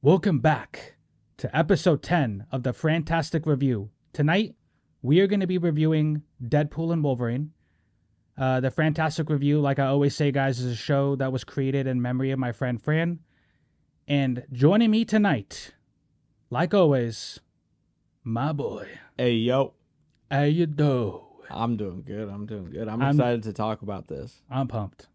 Welcome back to episode 10 of the FranTastic review. Tonight, we are going to be reviewing Deadpool and Wolverine. The FranTastic review, like I always say, guys, is a show that was created in memory of my friend Fran. And joining me tonight, like always, my boy. Hey, yo. How you doing? I'm doing good. I'm excited to talk about this. I'm pumped.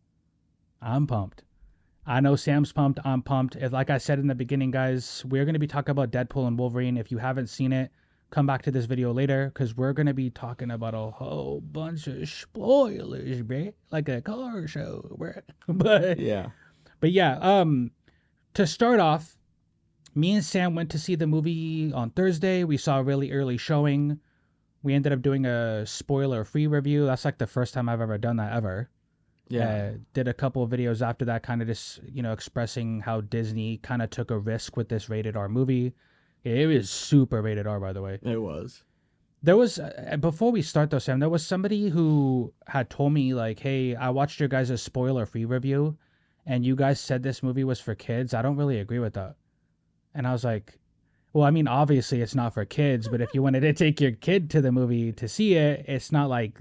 I know Sam's pumped. I'm pumped. Like I said in the beginning, guys, we're going to be talking about Deadpool and Wolverine. If you haven't seen it, come back to this video later because we're going to be talking about a whole bunch of spoilers, bro. Like a car show, bro. But yeah. To start off, me and Sam went to see the movie on Thursday. We saw a really early showing. We ended up doing a spoiler-free review. That's like the first time I've ever done that ever. Yeah, did a couple of videos after that, kind of just, expressing how Disney kind of took a risk with this rated R movie. It was super rated R, by the way. It was. There was, before we start though, Sam, there was somebody who had told me, like, hey, I watched your guys' spoiler-free review, and you guys said this movie was for kids. I don't really agree with that. And I was like, well, I mean, obviously it's not for kids, but if you wanted to take your kid to the movie to see it, it's not like,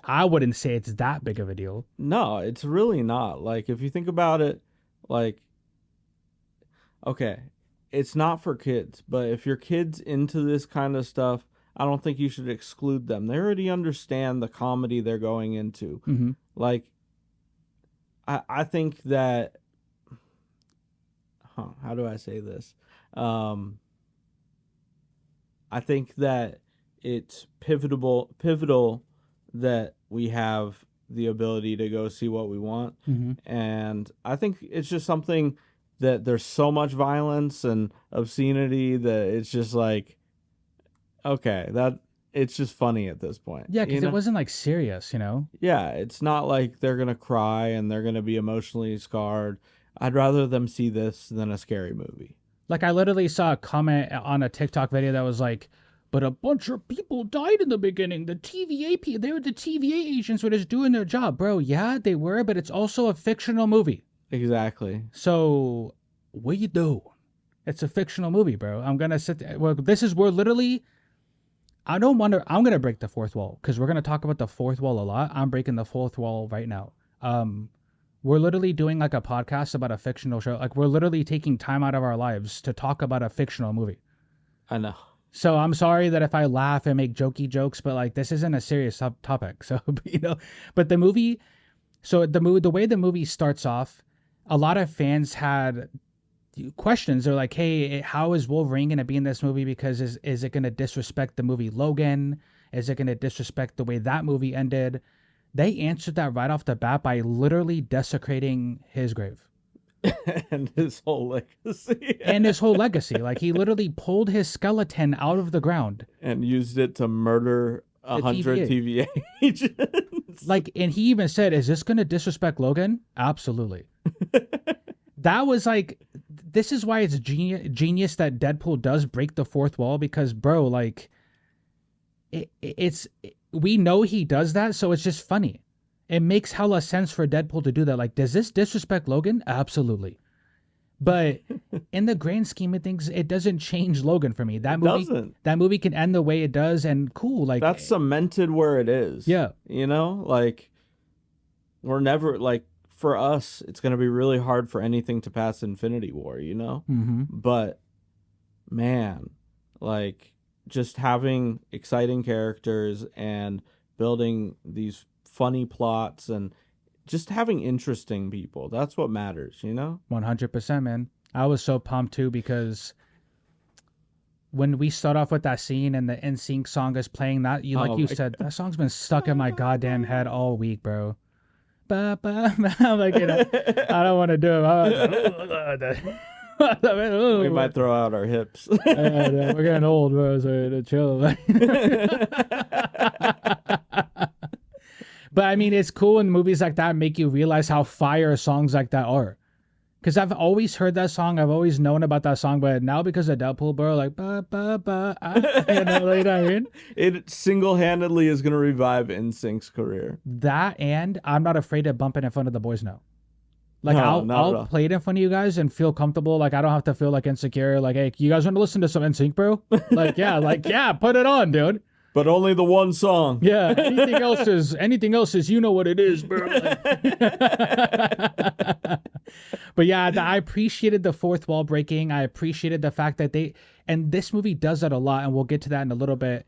I wouldn't say it's that big of a deal. No, it's really not. Like, if you think about it, like, okay, it's not for kids, but if your kid's into this kind of stuff, I don't think you should exclude them. They already understand the comedy they're going into. Mm-hmm. Like, I think that, how do I say this? I think that it's pivotal that we have the ability to go see what we want. Mm-hmm. And I think it's just something that there's so much violence and obscenity that it's just like, okay, that it's just funny at this point. Yeah, because it wasn't like serious, Yeah, it's not like they're going to cry and they're going to be emotionally scarred. I'd rather them see this than a scary movie. Like, I literally saw a comment on a TikTok video that was like, but a bunch of people died in the beginning. The TVA they were the TVA agents were just doing their job. Bro, yeah, they were, but it's also a fictional movie. Exactly. So, what you do? It's a fictional movie, bro. I'm going to sit there. Well, we're literally, I'm going to break the fourth wall because we're going to talk about the fourth wall a lot. I'm breaking the fourth wall right now. We're literally doing like a podcast about a fictional show. Like, we're literally taking time out of our lives to talk about a fictional movie. I know. So I'm sorry that if I laugh and make jokey jokes, but like, this isn't a serious topic. So, but the movie, the way the movie starts off, a lot of fans had questions. They're like, hey, how is Wolverine going to be in this movie? Because is it going to disrespect the movie Logan? Is it going to disrespect the way that movie ended? They answered that right off the bat by literally desecrating his grave. And his whole legacy. Like, he literally pulled his skeleton out of the ground and used it to murder 100 TVA agents. Like, and he even said, is this going to disrespect Logan? Absolutely. That was like, this is why it's genius that Deadpool does break the fourth wall, because, bro, like, we know he does that, so it's just funny. It makes hella sense for Deadpool to do that. Like, does this disrespect Logan? Absolutely. But in the grand scheme of things, it doesn't change Logan for me. That movie can end the way it does, and cool. Like, that's cemented where it is. Yeah. Like, we're never, like, for us, it's going to be really hard for anything to pass Infinity War, Mm-hmm. But, man, like, just having exciting characters and building these funny plots and just having interesting people, that's what matters. 100%, man. I was so pumped too, because when we start off with that scene and the NSYNC song is playing, that you said, that song's been stuck in my goddamn head all week, bro. I'm like, I don't want to do it. We might throw out our hips. We're getting old, bro, so chill. But I mean, it's cool when movies like that make you realize how fire songs like that are. Because I've always heard that song. I've always known about that song. But now because of Deadpool, bro, like, you know what I mean? It single-handedly is going to revive NSYNC's career. That, and I'm not afraid to bump it in front of the boys now. Like No, I'll not at I'll all. play it in front of you guys and feel comfortable. Like I don't have to feel like insecure. Like, hey, you guys want to listen to some NSYNC, bro? Like yeah, put it on, dude. But only the one song. Yeah, anything else is you know what it is, bro. Like, but yeah, I appreciated the fourth wall breaking. I appreciated the fact that and this movie does that a lot, and we'll get to that in a little bit.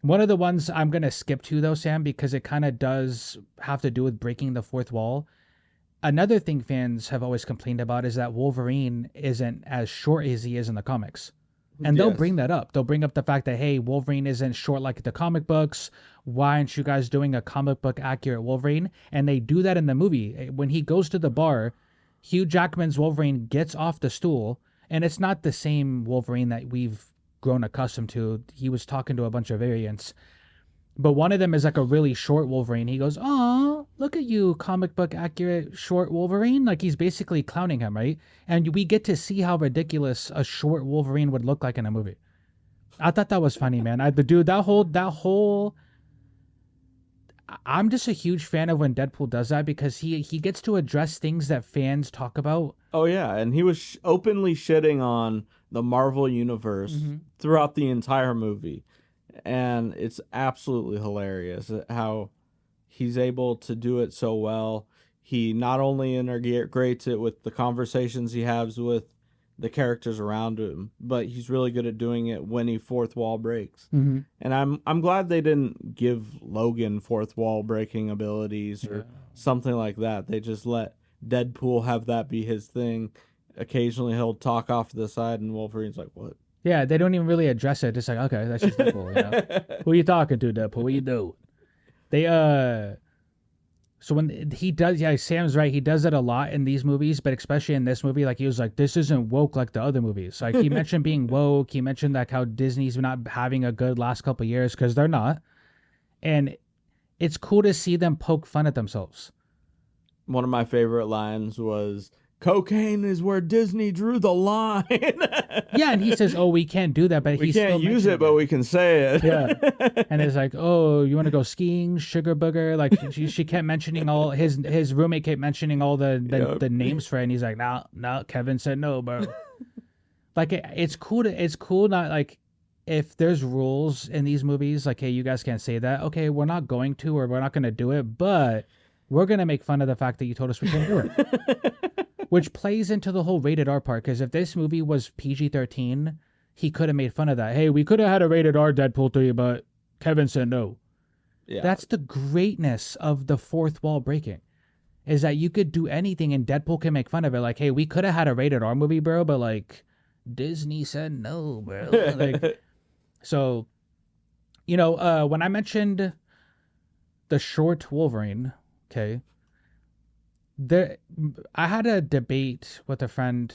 One of the ones I'm gonna skip to though, Sam, because it kind of does have to do with breaking the fourth wall. Another thing fans have always complained about is that Wolverine isn't as short as he is in the comics. And they'll bring Yes. that up. They'll bring up the fact that, hey, Wolverine isn't short like the comic books. Why aren't you guys doing a comic book accurate Wolverine? And they do that in the movie. When he goes to the bar, Hugh Jackman's Wolverine gets off the stool, and it's not the same Wolverine that we've grown accustomed to. He was talking to a bunch of variants. But one of them is like a really short Wolverine. He goes, "Oh, look at you, comic book accurate short Wolverine." Like he's basically clowning him, right? And we get to see how ridiculous a short Wolverine would look like in a movie. I thought that was funny, man. The dude, that whole. I'm just a huge fan of when Deadpool does that because he gets to address things that fans talk about. Oh yeah, and he was openly shitting on the Marvel universe throughout the entire movie, and it's absolutely hilarious how he's able to do it so well. He not only integrates it with the conversations he has with the characters around him, but he's really good at doing it when he fourth wall breaks. Mm-hmm. And I'm glad they didn't give Logan fourth wall breaking abilities or something like that. They just let Deadpool have that be his thing. Occasionally he'll talk off to the side and Wolverine's like, "What?" Yeah, they don't even really address it. It's like, okay, that's just Deadpool. You know? Who you talking to, Deadpool? What you do? They So when he does, yeah, Sam's right. He does it a lot in these movies, but especially in this movie, like he was like, "This isn't woke like the other movies." Like he mentioned being woke. He mentioned like how Disney's not having a good last couple of years because they're not, and it's cool to see them poke fun at themselves. One of my favorite lines was, "Cocaine is where Disney drew the line." Yeah, and he says, "Oh, we can't do that," but We he's can't still use mentioning it, but we can say it. Yeah. And it's like, "Oh, you want to go skiing, sugar booger?" Like she kept mentioning all his roommate kept mentioning all the names for it, and he's like, "No, no." Kevin said no, bro. Like it's cool it's cool not like if there's rules in these movies, like, hey, you guys can't say that. Okay, we're not going to, or we're not going to do it, but we're going to make fun of the fact that you told us we can't do it. Which plays into the whole rated R part, because if this movie was PG-13, he could have made fun of that. Hey, we could have had a rated R Deadpool 3, but Kevin said no. Yeah. That's the greatness of the fourth wall breaking, is that you could do anything and Deadpool can make fun of it. Like, hey, we could have had a rated R movie, bro, but like Disney said no, bro. Like, so, when I mentioned the short Wolverine, okay, there, I had a debate with a friend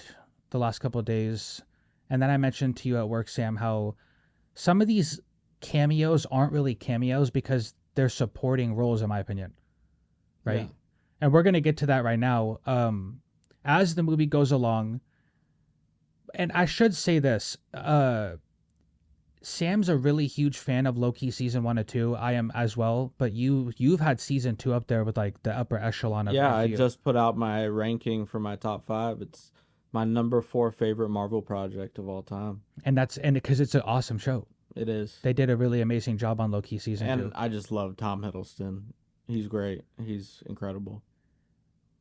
the last couple of days, and then I mentioned to you at work, Sam, how some of these cameos aren't really cameos because they're supporting roles, in my opinion, right? Yeah. And we're gonna get to that right now. As the movie goes along, and I should say this, Sam's a really huge fan of Loki season 1 and 2. I am as well, but you've had season 2 up there with like the upper echelon of Yeah, I MCU. just put out my ranking for my top 5. It's my number 4 favorite Marvel project of all time. And because it's an awesome show. It is. They did a really amazing job on Loki season 2. And I just love Tom Hiddleston. He's great. He's incredible.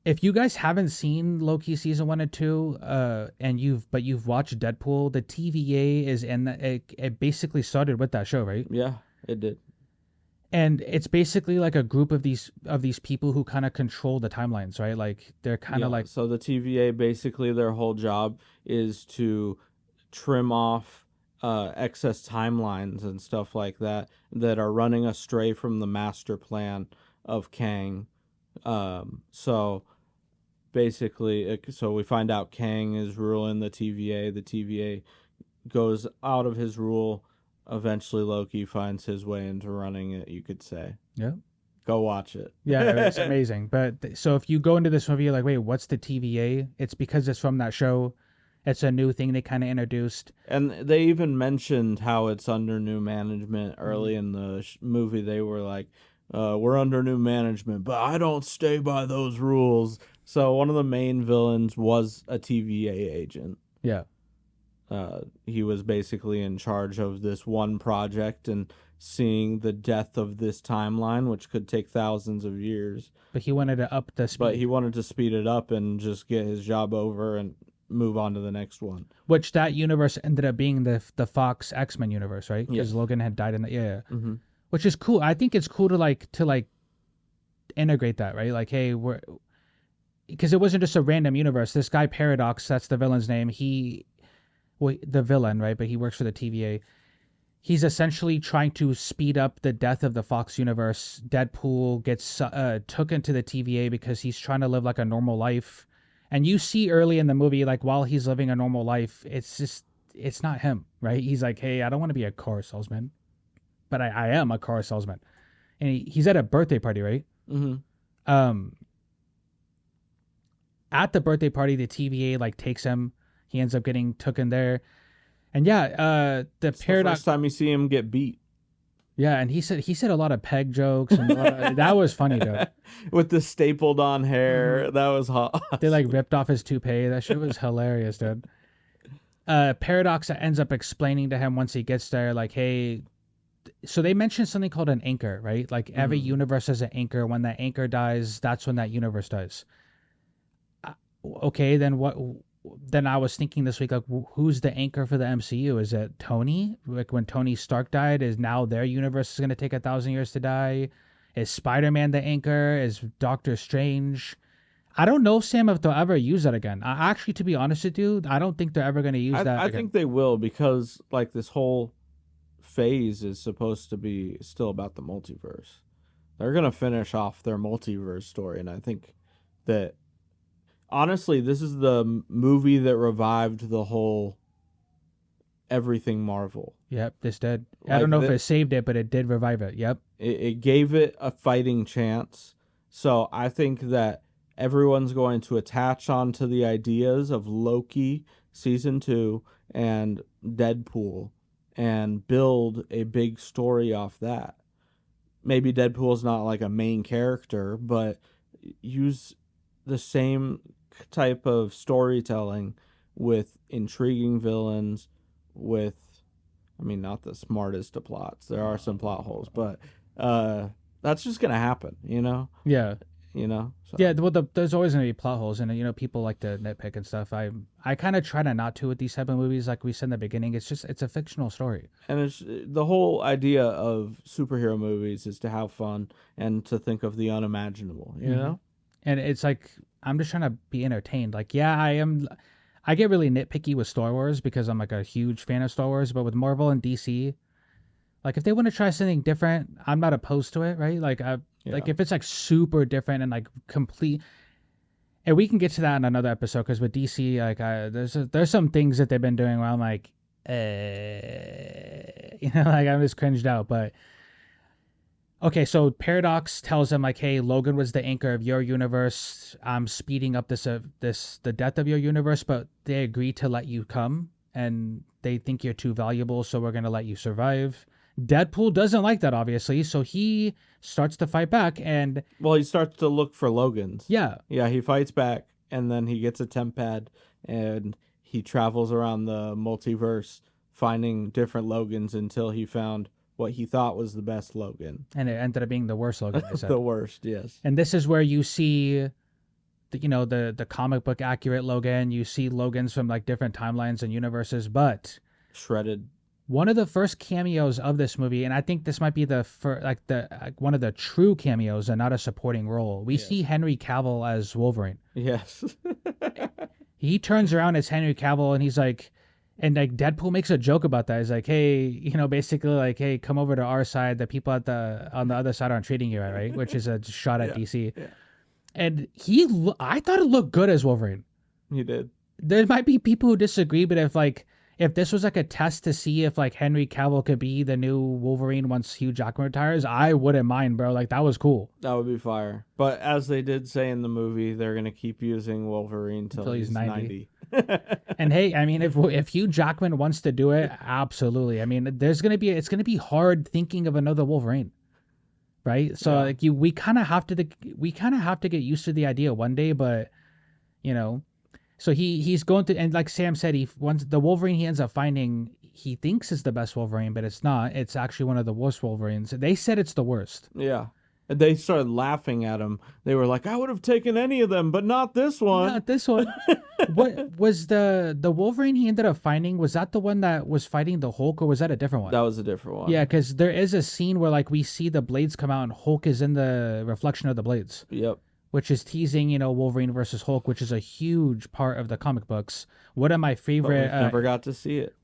If you guys haven't seen Loki season 1 and 2, and you've watched Deadpool, the TVA is in that. It basically started with that show, right? Yeah, it did. And it's basically like a group of these people who kind of control the timelines, right? Like they're kind of like, so the TVA, basically their whole job is to trim off excess timelines and stuff like that are running astray from the master plan of Kang. So basically, so we find out Kang is ruling the TVA. The TVA goes out of his rule. Eventually, Loki finds his way into running it, you could say. yeah. Go watch it. Yeah, it's amazing. But so if you go into this movie, you're like, wait, what's the TVA? It's because it's from that show. It's a new thing they kind of introduced. And they even mentioned how it's under new management early in the movie. They were like, we're under new management, but I don't stay by those rules. So one of the main villains was a TVA agent. Yeah. He was basically in charge of this one project and seeing the death of this timeline, which could take thousands of years. But he wanted to up the speed. But he wanted to speed it up and just get his job over and move on to the next one. Which that universe ended up being the Fox X-Men universe, right? Because Yes. Logan had died in that. Yeah. Mm-hmm. Which is cool. I think it's cool to like integrate that, right? Like, hey, because it wasn't just a random universe. This guy Paradox, that's the villain's name. The villain, right? But he works for the TVA. He's essentially trying to speed up the death of the Fox universe. Deadpool gets took into the TVA because he's trying to live like a normal life. And you see early in the movie, like while he's living a normal life, it's not him, right? He's like, hey, I don't want to be a car salesman, but I am a car salesman. And he's at a birthday party, right? Mm-hmm. At the birthday party, the TVA like takes him. He ends up getting taken there. And yeah, the It's Paradox. the first time you see him get beat. Yeah, and he said a lot of peg jokes, and that was funny, though. With the stapled on hair, that was hot. They like ripped off his toupee. That shit was hilarious, dude. Paradox ends up explaining to him once he gets there, like, hey, so they mentioned something called an anchor, right? Like every universe has an anchor. When that anchor dies, that's when that universe dies. Okay, then what? Then I was thinking this week, like, who's the anchor for the MCU? Is it Tony? Like when Tony Stark died, is now their universe is going to take 1,000 years to die? Is Spider-Man the anchor? Is Doctor Strange? I don't know, Sam, if they'll ever use that again. Actually, to be honest with you, I don't think they're ever going to use that I again. think they will, because like this whole phase is supposed to be still about the multiverse. They're going to finish off their multiverse story, and I think that honestly, this is the movie that revived the whole everything Marvel. Yep, this did. I don't know if Like it saved it, but it did revive it. Yep. it gave it a fighting chance. So I think that everyone's going to attach onto the ideas of Loki season 2 and Deadpool and build a big story off that. Maybe Deadpool's not like a main character, but use the same type of storytelling with intriguing villains, with, I mean, not the smartest of plots. There are some plot holes, but that's just gonna happen, you know. Yeah. So. Yeah, well, there's always going to be plot holes, and people like to nitpick and stuff. I kind of try to not to with these type of movies, like we said in the beginning. It's a fictional story, and it's the whole idea of superhero movies is to have fun and to think of the unimaginable, you know. And it's like I'm just trying to be entertained. Like, yeah, I get really nitpicky with Star Wars because I'm like a huge fan of Star Wars, but with Marvel and DC, like if they want to try something different, I'm not opposed to it, right? Like like if it's like super different and like complete, and we can get to that in another episode because with DC, like there's some things that they've been doing where I'm like, like I'm just cringed out. But okay, so Paradox tells him like, hey, Logan was the anchor of your universe. I'm speeding up the death of your universe, but they agree to let you come, and they think you're too valuable, so we're gonna let you survive. Deadpool doesn't like that, obviously, so he starts to fight back, and he starts to look for Logan's. Yeah, he fights back, and then he gets a temp pad, and he travels around the multiverse finding different Logans until he found what he thought was the best Logan. And it ended up being the worst Logan, I said. The worst, yes. And this is where you see the comic book accurate Logan. You see Logans from like different timelines and universes, but shredded. One of the first cameos of this movie, and I think this might be one of the true cameos and not a supporting role. We see Henry Cavill as Wolverine. Yes. He turns around as Henry Cavill, and he's like, and like Deadpool makes a joke about that. He's like, hey, basically like, hey, come over to our side. The people on the other side aren't treating you right, which is a shot at DC. Yeah. And I thought it looked good as Wolverine. He did. There might be people who disagree, but if this was like a test to see if like Henry Cavill could be the new Wolverine once Hugh Jackman retires, I wouldn't mind, bro. Like that was cool. That would be fire. But as they did say in the movie, they're gonna keep using Wolverine till he's 90. And hey, I mean, if Hugh Jackman wants to do it, absolutely. I mean, it's gonna be hard thinking of another Wolverine. right? So Yeah. like we kind of have to get used to the idea one day, but you know, so he's going to, and like Sam said, he once the Wolverine he ends up finding, he thinks is the best Wolverine, but it's not. It's actually one of the worst Wolverines. They said it's the worst. Yeah. And they started laughing at him. They were like, I would have taken any of them, but not this one. Not this one. What was the Wolverine he ended up finding? Was that the one that was fighting the Hulk, or was that a different one? That was a different one. Yeah, because there is a scene where like we see the blades come out and Hulk is in the reflection of the blades, Yep. which is teasing, Wolverine versus Hulk, which is a huge part of the comic books. One of my But favorite, we never got to see it.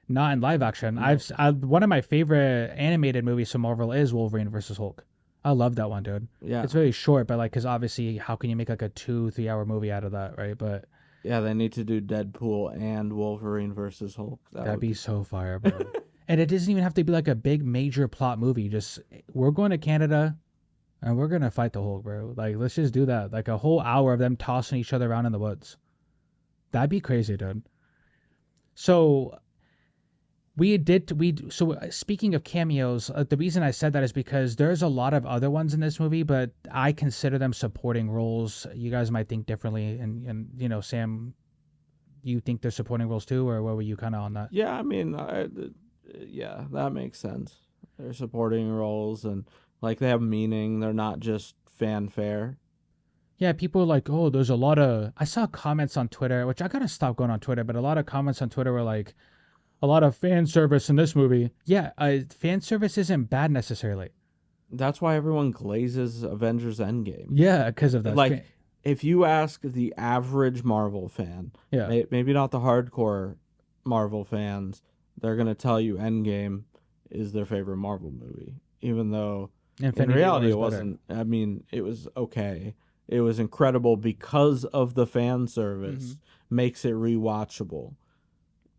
not in live action. No. One of my favorite animated movies from Marvel is Wolverine versus Hulk. I love that one, dude. Yeah. It's very short, but like, because obviously, how can you make like a 2-3 hour movie out of that, right? But Yeah, they need to do Deadpool and Wolverine versus Hulk. that'd be so fire, bro. And it doesn't even have to be like a big major plot movie. Just we're going to Canada and we're gonna fight the Hulk, bro. Like, let's just do that. Like a whole hour of them tossing each other around in the woods. That'd be crazy, dude. So speaking of cameos, the reason I said that is because there's a lot of other ones in this movie, but I consider them supporting roles. You guys might think differently, and Sam, you think they're supporting roles too, or what were you kind of on that? Yeah, I mean, yeah, that makes sense. They're supporting roles and like they have meaning. They're not just fanfare. Yeah, people are like, oh, there's a lot of. I saw comments on Twitter, which I gotta stop going on Twitter, but a lot of comments on Twitter were like, a lot of fan service in this movie. Yeah, fan service isn't bad necessarily. That's why everyone glazes Avengers Endgame. Yeah, because of that. Like, if you ask the average Marvel fan, yeah, maybe not the hardcore Marvel fans, they're gonna tell you Endgame is their favorite Marvel movie, even though Infinity in reality it War is wasn't. I mean, it was okay. It was incredible because of the fan service makes it rewatchable.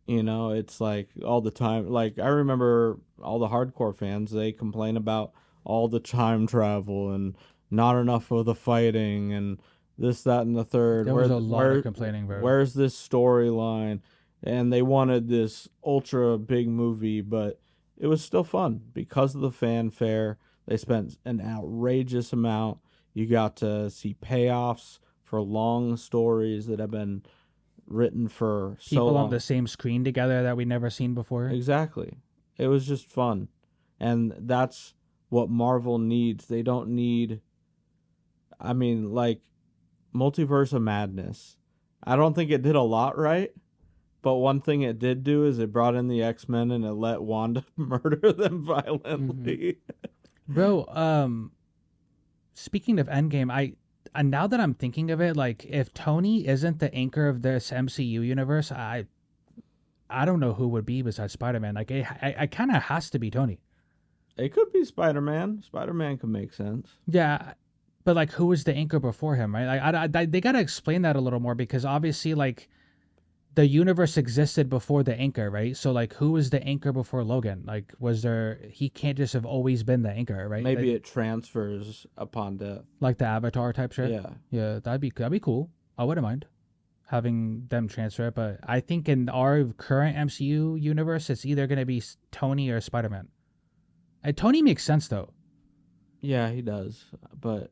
It's like all the time. Like, I remember all the hardcore fans, they complain about all the time travel and not enough of the fighting and this, that, and the third. There was a lot of complaining, bro. Where's this storyline? And they wanted this ultra big movie, but it was still fun because of the fanfare. They spent an outrageous amount. You got to see payoffs for long stories that have been written for so People long. on the same screen together that we never seen before. Exactly. It was just fun. And that's what Marvel needs. They don't need, I mean, like, Multiverse of Madness. I don't think it did a lot right, but one thing it did do is it brought in the X-Men and it let Wanda murder them violently. Bro, speaking of Endgame, and now that I'm thinking of it, like, if Tony isn't the anchor of this MCU universe, I don't know who would be besides Spider-Man. Like, I kind of has to be Tony. It could be Spider-Man. Spider-Man could make sense. Yeah, but like, who was the anchor before him, right? Like, they gotta explain that a little more because obviously, like, the universe existed before the anchor, right? So like, who was the anchor before Logan? Like, he can't just have always been the anchor, right? Maybe it transfers upon death. Like the Avatar type shit. Yeah, that'd be cool. I wouldn't mind having them transfer it, but I think in our current MCU universe, it's either gonna be Tony or Spider-Man. Tony makes sense though. Yeah, he does, but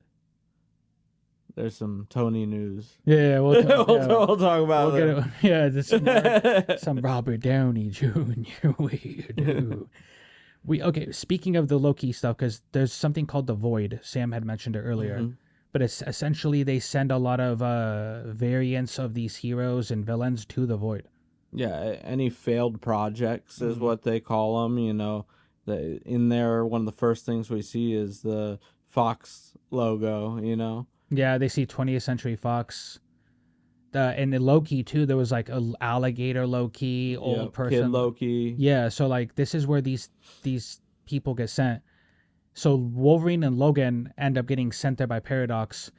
there's some Tony news. Yeah, we'll talk about it. Yeah, some Robert Downey Jr. Speaking of the Loki stuff, because there's something called the Void. Sam had mentioned it earlier, but it's essentially they send a lot of variants of these heroes and villains to the Void. Yeah, any failed projects is what they call them. In there, one of the first things we see is the Fox logo. Yeah, they see 20th Century Fox. And in Loki too, there was like an alligator Loki, old person, kid Loki. Yeah, so like this is where these people get sent. So Wolverine and Logan end up getting sent there by Paradox,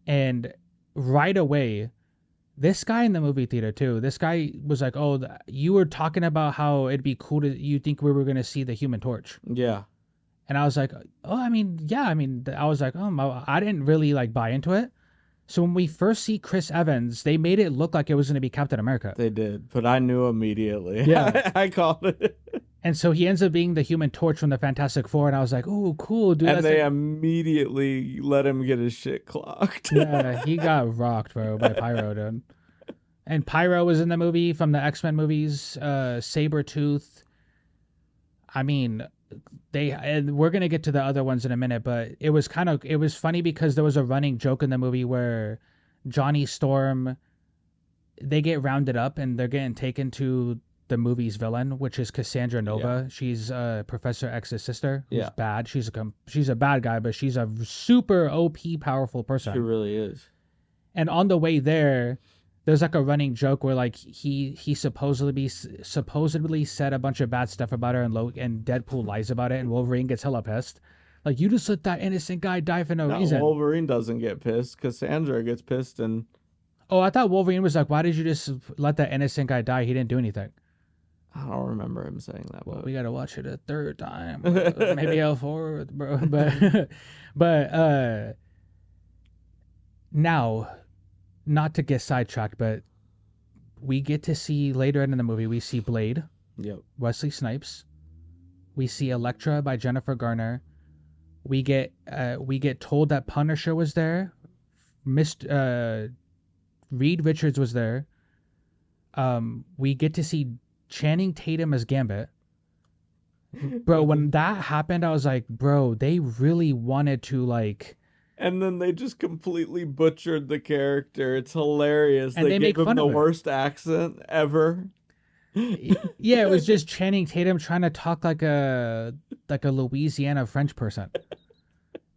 and right away, this guy in the movie theater too. This guy was like, "Oh, you were talking about how it'd be cool to. You think we were gonna see the Human Torch?" Yeah. And I was like, "Oh, I mean, yeah. I mean, I was like, oh, I didn't really like buy into it." So when we first see Chris Evans, they made it look like it was going to be Captain America. They did, but I knew immediately. Yeah. I called it. And so he ends up being the Human Torch from the Fantastic Four, and I was like, "Oh, cool, dude!" And That's they like, immediately let him get his shit clocked. yeah, he got rocked, bro, by Pyro, dude. And Pyro was in the movie from the X-Men movies. Sabretooth. I mean, and we're gonna get to the other ones in a minute, but it was funny because there was a running joke in the movie where Johnny Storm, they get rounded up and they're getting taken to the movie's villain, which is Cassandra Nova. Yeah. She's Professor X's sister, who's Yeah. bad. She's a bad guy, but she's a super OP powerful person. She really is. And on the way there, there's like a running joke where like he supposedly said a bunch of bad stuff about her, and Deadpool lies about it, and Wolverine gets hella pissed. Like, you just let that innocent guy die for no reason. Wolverine doesn't get pissed. Cassandra gets pissed, and Oh, I thought Wolverine was like, why did you just let that innocent guy die? He didn't do anything. I don't remember him saying that. Well, but we gotta watch it a third time. Maybe L4, bro. But now, not to get sidetracked, but we get to see later in the movie, we see Blade, Yep. Wesley Snipes. We see Elektra by Jennifer Garner. We get told that Punisher was there. Reed Richards was there. We get to see Channing Tatum as Gambit. Bro, when that happened, I was like, bro, they really wanted to like. And then they just completely butchered the character. It's hilarious. And they gave make fun him of the it. worst accent ever. Yeah, it was just Channing Tatum trying to talk like a Louisiana French person.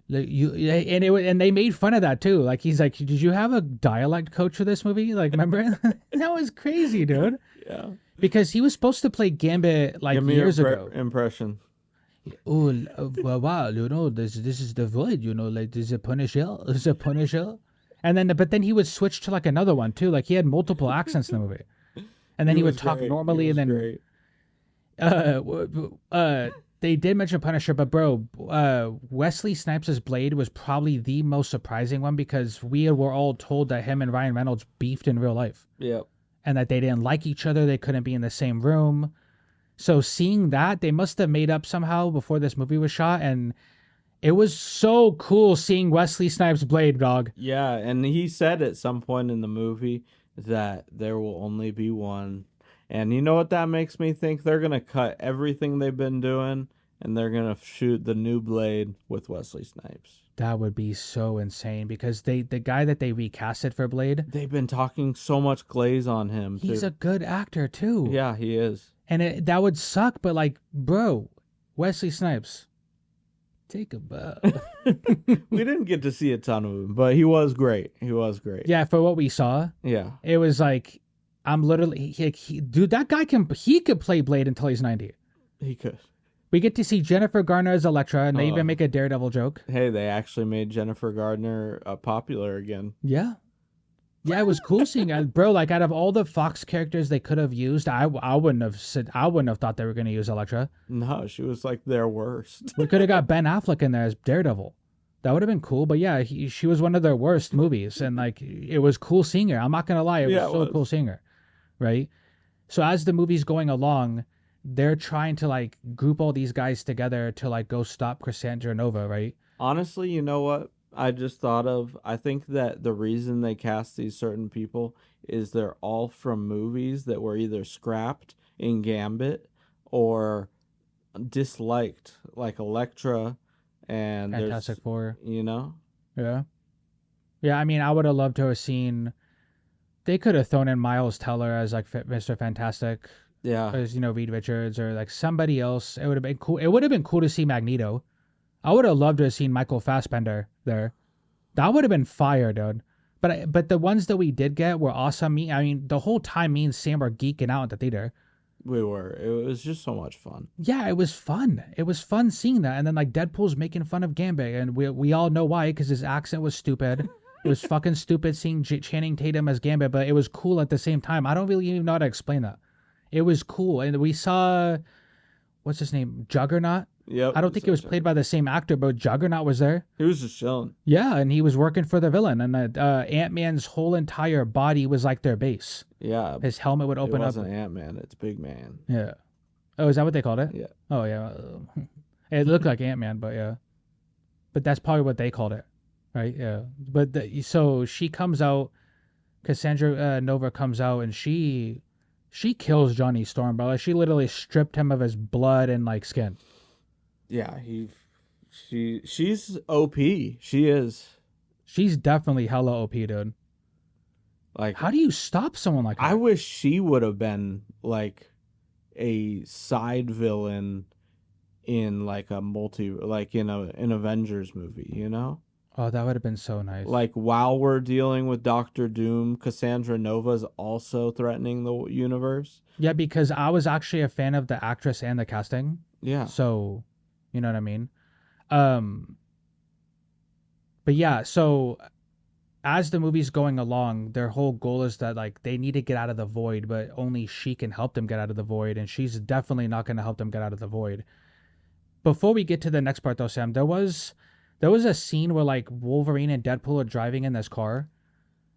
And they made fun of that too. Like, he's like, did you have a dialect coach for this movie? Like, remember? That was crazy, dude. Yeah. Because he was supposed to play Gambit like Give me years your ago. impression. Oh, wow, this is the void, like there's a Punisher. And then he would switch to like another one too. Like, he had multiple accents in the movie. And then he would talk normally, and then they did mention Punisher, but bro, Wesley Snipes' Blade was probably the most surprising one, because we were all told that him and Ryan Reynolds beefed in real life. Yep. And that they didn't like each other, they couldn't be in the same room. So seeing that, they must have made up somehow before this movie was shot, and it was so cool seeing Wesley Snipes' Blade, dog. Yeah, and he said at some point in the movie that there will only be one. And you know what that makes me think? They're going to cut everything they've been doing, and they're going to shoot the new Blade with Wesley Snipes. That would be so insane, because the guy that they recasted for Blade, they've been talking so much glaze on him. He's a good actor too. Yeah, he is. And that would suck, but like, bro, Wesley Snipes, take a bow. We didn't get to see a ton of him, but he was great. Yeah, for what we saw. Yeah. It was like, I'm literally, dude, that guy could play Blade until he's 90. He could. We get to see Jennifer Garner as Elektra, and they even make a Daredevil joke. Hey, they actually made Jennifer Gardner popular again. Yeah. Yeah, it was cool seeing it. Bro, like, out of all the Fox characters they could have used, I wouldn't have thought they were going to use Elektra. No, she was like their worst. We could have got Ben Affleck in there as Daredevil. That would have been cool. But yeah, she was one of their worst movies, and like, it was cool seeing her. I'm not going to lie, it was cool seeing her. Right? So as the movie's going along, they're trying to like group all these guys together to like go stop Cassandra Nova, right? Honestly, you know what I just thought of? I think that the reason they cast these certain people is they're all from movies that were either scrapped in Gambit or disliked, like Elektra and Fantastic Four. You know? Yeah. Yeah, I mean, I would have loved to have seen. They could have thrown in Miles Teller as like Mr. Fantastic. Yeah. As, Reed Richards, or like somebody else. It would have been cool. It would have been cool to see Magneto. I would have loved to have seen Michael Fassbender there. That would have been fire, dude. But the ones that we did get were awesome. I mean, the whole time me and Sam were geeking out at the theater. We were. It was just so much fun. Yeah, it was fun. It was fun seeing that. And then like Deadpool's making fun of Gambit, and we all know why, because his accent was stupid. It was fucking stupid seeing Channing Tatum as Gambit, but it was cool at the same time. I don't really even know how to explain that. It was cool. And we saw, what's his name? Juggernaut? Yep. I don't think it was played by the same actor, but Juggernaut was there. He was just chilling. Yeah, and he was working for the villain. And Ant-Man's whole entire body was like their base. Yeah. His helmet would open up. It wasn't Ant-Man. It's Big Man. Yeah. Oh, is that what they called it? Yeah. Oh yeah. It looked like Ant-Man, but yeah. But that's probably what they called it, right? Yeah. But so she comes out, Cassandra Nova comes out, and she kills Johnny Storm, bro. Like, she literally stripped him of his blood and like skin. Yeah, she's OP. She is. She's definitely hella OP, dude. Like, How do you stop someone like I her? wish she would have been like a side villain in like a like in an Avengers movie, you know? Oh, that would have been so nice. Like while we're dealing with Doctor Doom, Cassandra Nova's also threatening the universe. Yeah, because I was actually a fan of the actress and the casting. Yeah. So, you know what I mean? Um, but yeah, so as the movie's going along, their whole goal is that like they need to get out of the void, but only she can help them get out of the void, and she's definitely not going to help them get out of the void. Before we get to the next part though, Sam, there was a scene where like Wolverine and Deadpool are driving in this car,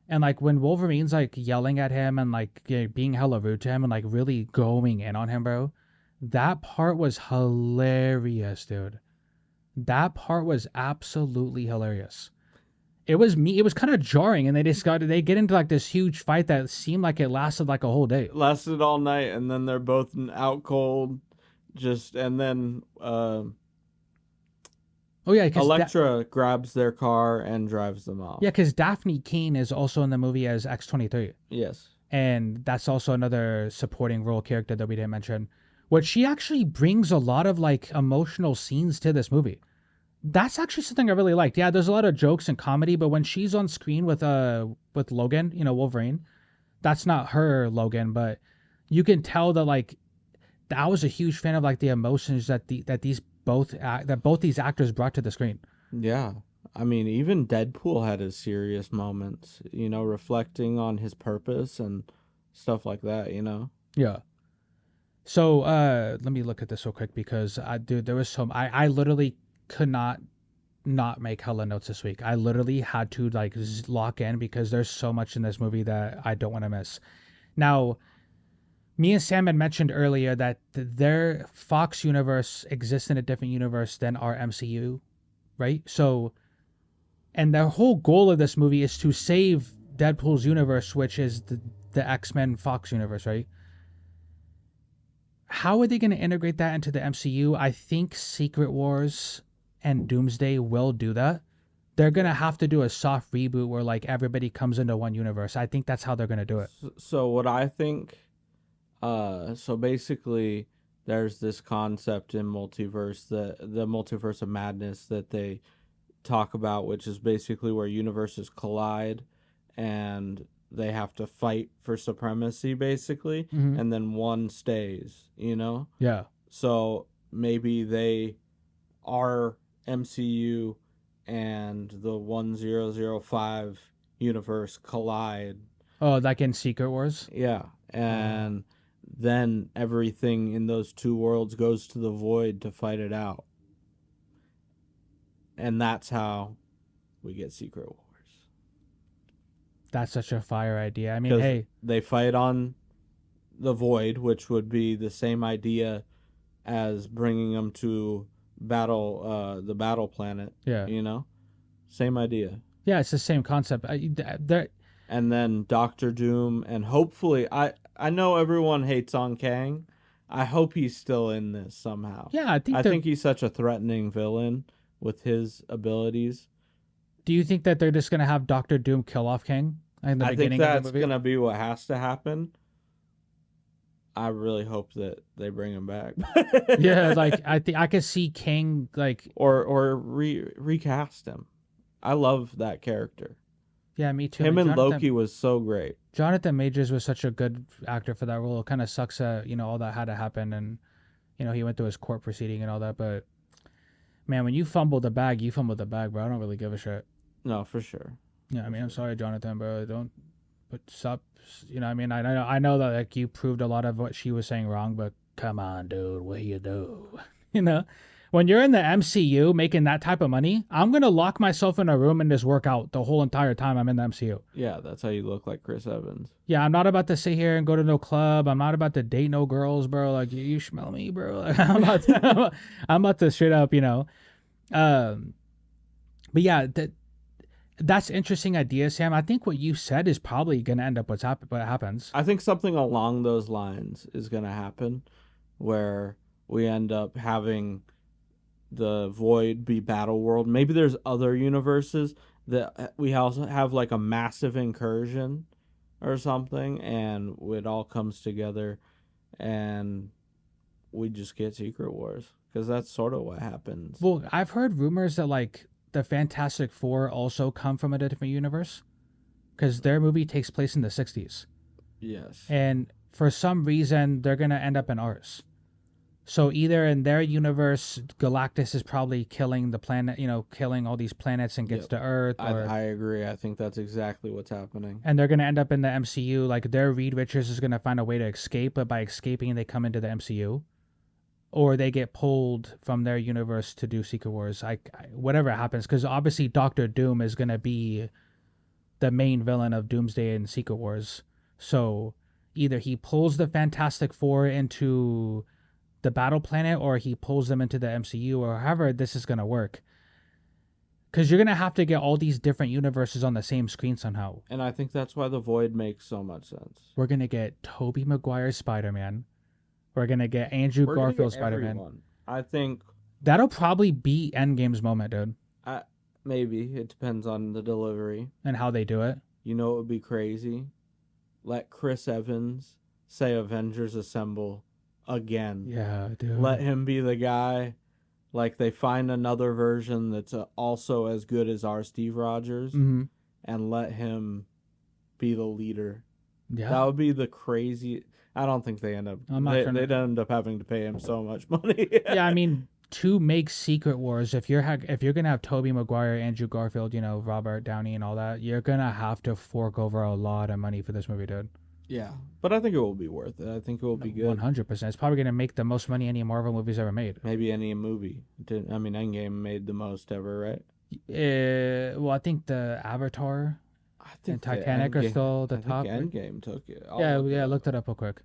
and like when Wolverine's like yelling at him and like being hella rude to him and like really going in on him, bro. That part was hilarious, dude. That part was absolutely hilarious. It was kind of jarring, and they get into like this huge fight that seemed like it lasted like a whole day. It lasted all night, and then they're both out cold. And then Oh yeah, because Elektra grabs their car and drives them off. yeah, because Daphne Keane is also in the movie as X-23, Yes. and that's also another supporting role character that we didn't mention. What she actually brings a lot of like emotional scenes to this movie. That's actually something I really liked. Yeah, there's a lot of jokes and comedy, but when she's on screen with Logan, Wolverine, that's not her Logan, but you can tell that like I was a huge fan of like the emotions that both these actors brought to the screen. Yeah. I mean, even Deadpool had his serious moments, reflecting on his purpose and stuff like that, Yeah. So let me look at this real quick because dude, there was I literally could not make hella notes this week. I literally had to like lock in because there's so much in this movie that I don't want to miss. Now, me and Sam had mentioned earlier that their Fox universe exists in a different universe than our MCU, right? So, and the whole goal of this movie is to save Deadpool's universe, which is the X-Men Fox universe, right? How are they going to integrate that into the MCU? I think Secret Wars and Doomsday will do that. They're going to have to do a soft reboot where like everybody comes into one universe. I think that's how they're going to do it. So what I think, so basically, there's this concept in multiverse, the multiverse of madness that they talk about, which is basically where universes collide and they have to fight for supremacy, basically, and then one stays, Yeah. So maybe they are MCU and the 1005 universe collide. Oh, like in Secret Wars? Yeah. And then everything in those two worlds goes to the void to fight it out. And that's how we get Secret Wars. That's such a fire idea. I mean, hey, they fight on the void, which would be the same idea as bringing them to the battle planet. yeah. Same idea. Yeah, it's the same concept. And then Doctor Doom, and hopefully, I know everyone hates on Kang. I hope he's still in this somehow. Yeah, I think he's such a threatening villain with his abilities. Do you think that they're just gonna have Doctor Doom kill off Kang in the beginning of the movie? That's gonna be what has to happen. I really hope that they bring him back. Yeah, like I think I could see Kang like or recast him. I love that character. Yeah, me too. Him and Loki was so great. Jonathan Majors was such a good actor for that role. It kind of sucks that all that had to happen, and he went through his court proceeding and all that. But man, when you fumble the bag, you fumble the bag, bro. I don't really give a shit. No, for sure. Yeah, I mean, I'm sorry, Jonathan, bro. Don't. But sup, I mean, I know that like you proved a lot of what she was saying wrong, but come on, dude, what do you do? when you're in the MCU making that type of money, I'm gonna lock myself in a room and just work out the whole entire time I'm in the MCU. Yeah, that's how you look like Chris Evans. Yeah, I'm not about to sit here and go to no club. I'm not about to date no girls, bro. Like you smell me, bro. Like, I'm about to straight up, Um, but yeah, that's interesting idea, Sam. I think what you said is probably gonna end up what happens. I think something along those lines is going to happen where we end up having the Void be Battle World. Maybe there's other universes that we also have like a massive incursion or something, and it all comes together and we just get Secret Wars, because that's sort of what happens. Well, I've heard rumors that like the Fantastic Four also come from a different universe because their movie takes place in the 60s. Yes. And for some reason, they're going to end up in ours. So either in their universe, Galactus is probably killing the planet, killing all these planets and gets Yep. to Earth. I agree. I think that's exactly what's happening. And they're going to end up in the MCU. Like their Reed Richards is going to find a way to escape, but by escaping, they come into the MCU. Or they get pulled from their universe to do Secret Wars. Whatever happens, because obviously Doctor Doom is going to be the main villain of Doomsday and Secret Wars. So either he pulls the Fantastic Four into the battle planet or he pulls them into the MCU, or however this is going to work. Because you're going to have to get all these different universes on the same screen somehow. And I think that's why the Void makes so much sense. We're going to get Tobey Maguire's Spider-Man. We're going to get Andrew Garfield's Spider-Man. I think that'll probably be Endgame's moment, dude. Maybe. It depends on the delivery. And how they do it. You know what would be crazy? Let Chris Evans say Avengers Assemble again. Yeah, dude. Let him be the guy. Like, they find another version that's also as good as our Steve Rogers. Mm-hmm. And let him be the leader. Yeah. That would be the crazy... I don't think they end up... They'd end up having to pay him so much money. Yeah, I mean, to make Secret Wars, if you're gonna have Tobey Maguire, Andrew Garfield, Robert Downey and all that, you're gonna have to fork over a lot of money for this movie, dude. Yeah, but I think it will be worth it. I think it will be good. 100%. It's probably gonna make the most money any Marvel movie's ever made. Maybe any movie. I mean, Endgame made the most ever, right? Well, I think the Avatar and Titanic are still the top. Endgame took it. Yeah, look that up real quick.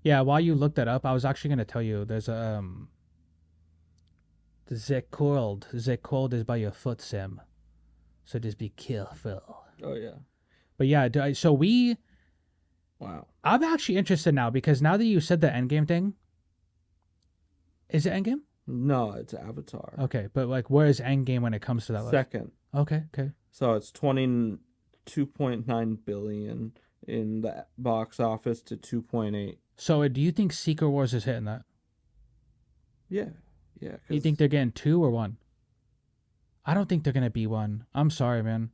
Yeah, while you look that up, I was actually gonna tell you there's a the cold is by your foot, Sim. So just be careful. Oh yeah. But yeah, so wow. I'm actually interested now because now that you said the Endgame thing, is it Endgame? No, it's Avatar. Okay, but like, where is Endgame when it comes to that? Second. Okay. So it's 22.9 billion in the box office to 2.8. So do you think Secret Wars is hitting that? Yeah. You think they're getting 2 or 1? I don't think they're gonna be 1. I'm sorry, man.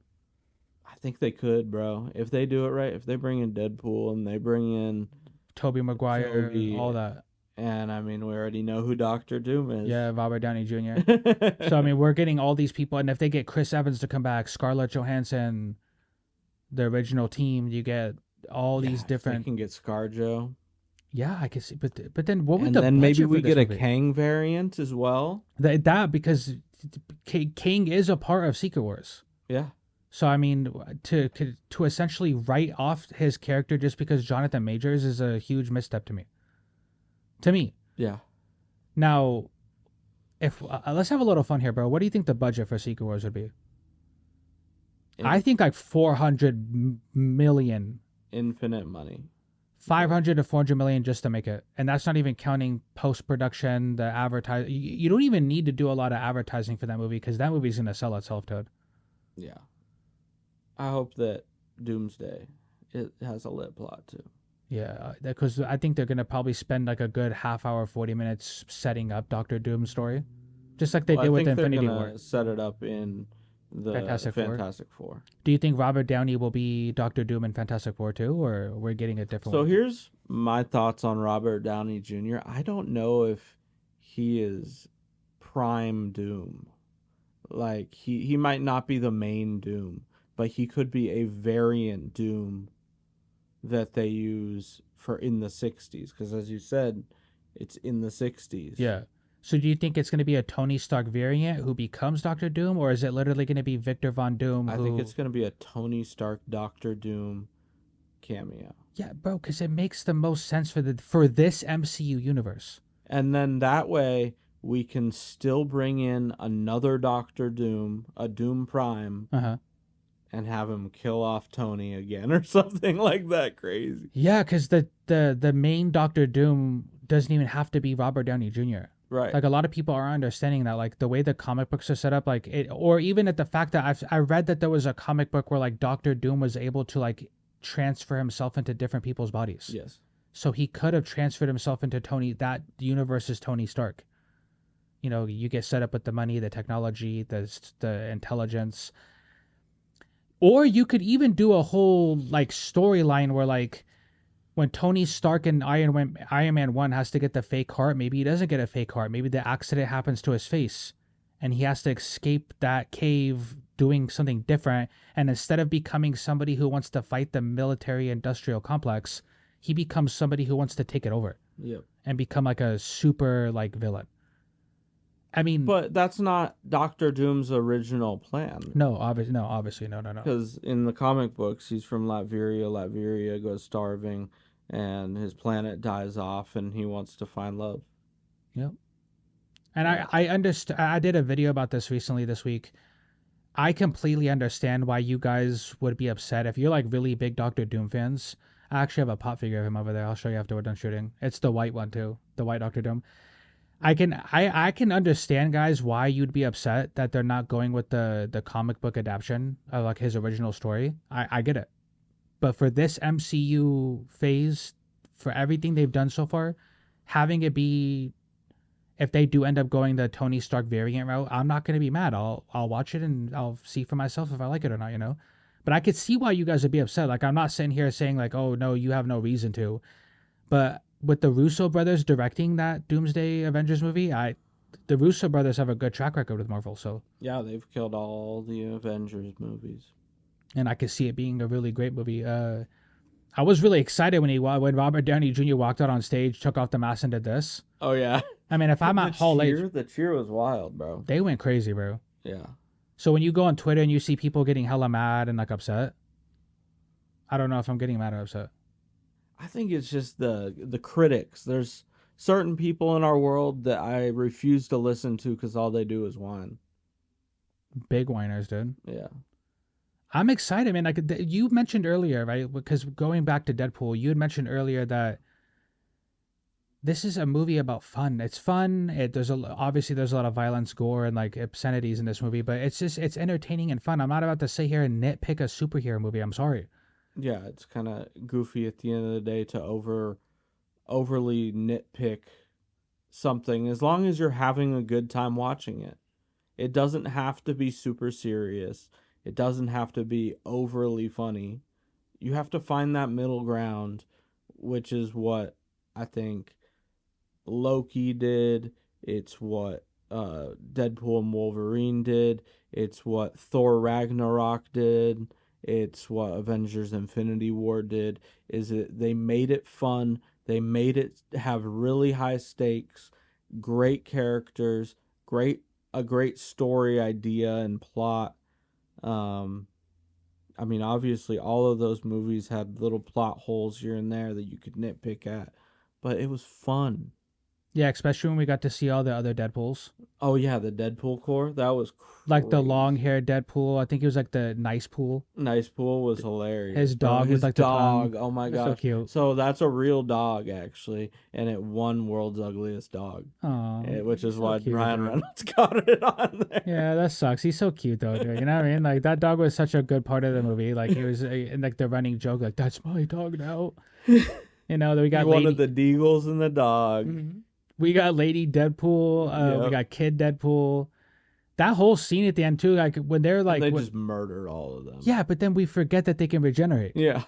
I think they could, bro. If they do it right, if they bring in Deadpool and they bring in Tobey Maguire, all that. And I mean, we already know who Doctor Doom is. Yeah, Robert Downey Jr. So I mean, we're getting all these people, and if they get Chris Evans to come back, Scarlett Johansson, the original team, you get all these different. They can get ScarJo. Yeah, I can see, but then what would and the then maybe we get movie? A Kang variant as well. That because King is a part of Secret Wars. Yeah. So I mean, to essentially write off his character just because Jonathan Majors is a huge misstep to me. Yeah. Now, if let's have a little fun here, bro. What do you think the budget for Secret Wars would be? I think like 400 million. Infinite money. 500 to 400 million just to make it, and that's not even counting post-production, the advertise. You don't even need to do a lot of advertising for that movie because that movie's gonna sell itself, dude. Yeah. I hope that Doomsday it has a lit plot too. Yeah, because I think they're gonna probably spend like a good half hour, 40 minutes setting up Doctor Doom's story, just like they did with Infinity War. Set it up in the Fantastic Four. Do you think Robert Downey will be Doctor Doom in Fantastic Four too, or we're getting a different? So here's my thoughts on Robert Downey Jr. I don't know if he is prime Doom. Like he might not be the main Doom, but he could be a variant Doom that they use for in the 60s, because as you said, It's in the 60s. Yeah. So do you think it's going to be a Tony Stark variant who becomes Doctor Doom, or is it literally going to be Victor Von Doom? I think it's going to be a Tony Stark Doctor Doom cameo. Yeah, bro, because it makes the most sense for this MCU universe. And then that way we can still bring in another Doctor Doom, a Doom Prime, and have him kill off Tony again or something like that crazy. Yeah, because the main Doctor Doom doesn't even have to be Robert Downey Jr. Right. Like a lot of people are understanding that, like the way the comic books are set up, like it, or even at the fact that I read that there was a comic book where like Doctor Doom was able to like transfer himself into different people's bodies. Yes. So he could have transferred himself into that universe's Tony Stark. You know, you get set up with the money, the technology, the intelligence. Or you could even do a whole like storyline where like when Tony Stark and Iron Man 1 has to get the fake heart, maybe he doesn't get a fake heart. Maybe the accident happens to his face and he has to escape that cave doing something different. And instead of becoming somebody who wants to fight the military industrial complex, he becomes somebody who wants to take it over. Yep. And become like a super like villain. I mean, but that's not Doctor Doom's original plan. No, obviously, no. Because in the comic books, he's from Latveria. Latveria goes starving, and his planet dies off, and he wants to find love. Yep. And I understand. I did a video about this recently this week. I completely understand why you guys would be upset if you're like really big Doctor Doom fans. I actually have a pop figure of him over there. I'll show you after we're done shooting. It's the white one too, the white Doctor Doom. I can understand, guys, why you'd be upset that they're not going with the comic book adaptation of like his original story. I get it. But for this MCU phase, for everything they've done so far, having it be, if they do end up going the Tony Stark variant route, I'm not going to be mad. I'll watch it and I'll see for myself if I like it or not, you know? But I could see why you guys would be upset. Like, I'm not sitting here saying like, oh, no, you have no reason to. But with the Russo brothers directing that Doomsday Avengers movie, the Russo brothers have a good track record with Marvel, so yeah, they've killed all the Avengers movies, and I could see it being a really great movie. I was really excited when Robert Downey Jr. walked out on stage, took off the mask, and did this. Oh yeah, I mean, if I'm at Hall H, the cheer was wild, bro. They went crazy, bro. Yeah. So when you go on Twitter and you see people getting hella mad and like upset, I don't know if I'm getting mad or upset. I think it's just the critics. There's certain people in our world that I refuse to listen to because all they do is whine. Big whiners, dude. Yeah. I'm excited, man. Like you mentioned earlier, right? Because going back to Deadpool, you had mentioned earlier that this is a movie about fun. It's fun. Obviously there's a lot of violence, gore, and like obscenities in this movie, but it's entertaining and fun. I'm not about to sit here and nitpick a superhero movie. I'm sorry. Yeah, it's kind of goofy at the end of the day to overly nitpick something as long as you're having a good time watching it. It doesn't have to be super serious. It doesn't have to be overly funny. You have to find that middle ground, which is what I think Loki did. It's what Deadpool and Wolverine did. It's what Thor Ragnarok did. It's what Avengers Infinity War did. They made it fun. They made it have really high stakes, great characters, a great story idea and plot. I mean, obviously, all of those movies had little plot holes here and there that you could nitpick at, but it was fun. Yeah, especially when we got to see all the other Deadpools. Oh yeah, the Deadpool core, that was crazy. Like the long-haired Deadpool. I think he was like the Nice Pool. Nice Pool was hilarious. His dog was like dog. The oh my god, so cute. So that's a real dog actually, and it won World's Ugliest Dog. Oh, which is so why cute, Ryan dude. Reynolds got it on there. Yeah, that sucks. He's so cute though, dude. You know what I mean? Like that dog was such a good part of the movie. Like he was like the running joke, like that's my dog now. You know, we got one of the Deagles and the dog. Mm-hmm. We got Lady Deadpool. We got Kid Deadpool. That whole scene at the end too, like when they're like, they just murdered all of them. Yeah, but then we forget that they can regenerate. Yeah.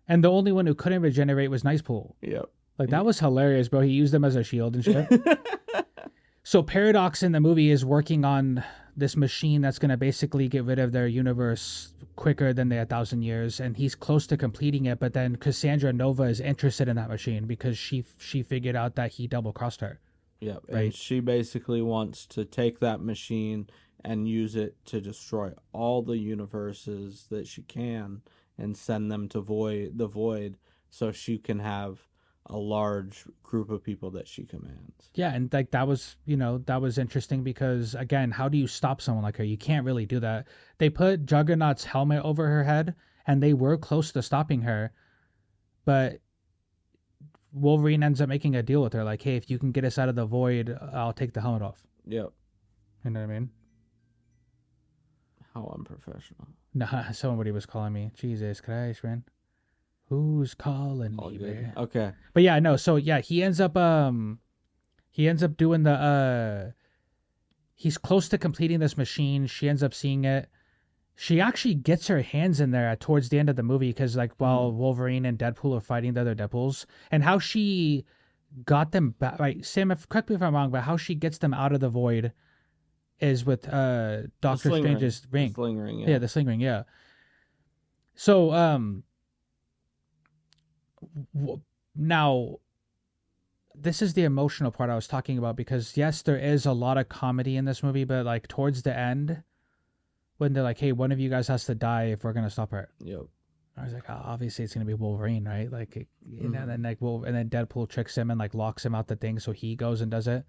And the only one who couldn't regenerate was Nice Pool. Yep. Like that was hilarious, bro. He used them as a shield and shit. So Paradox in the movie is working on this machine that's going to basically get rid of their universe quicker than they 1,000 years, and he's close to completing it. But then Cassandra Nova is interested in that machine because she figured out that he double crossed her. Yep. Right. And she basically wants to take that machine and use it to destroy all the universes that she can and send them to the void so she can have a large group of people that she commands. Yeah, and like that was interesting because again, how do you stop someone like her? You can't really do that. They put Juggernaut's helmet over her head and they were close to stopping her, but Wolverine ends up making a deal with her, like, hey, if you can get us out of the void, I'll take the helmet off. Yep. You know what I mean? How unprofessional. Nah, somebody was calling me. Jesus Christ, man. Who's calling All me, good. man? Okay. But yeah, no, so yeah, he ends up doing the he's close to completing this machine. She ends up seeing it. She actually gets her hands in there towards the end of the movie because, like, while Wolverine and Deadpool are fighting the other Deadpools, and how she got them back. Right, Sam, correct me if I'm wrong, but how she gets them out of the void is with Doctor Strange's ring. The sling ring, Yeah, the sling ring. Yeah. So now this is the emotional part I was talking about because yes, there is a lot of comedy in this movie, but like towards the end, when they're like, "Hey, one of you guys has to die if we're gonna stop her." Yep. I was like, oh, obviously it's gonna be Wolverine, right? Like, and then like, and then Deadpool tricks him and like locks him out the thing, so he goes and does it.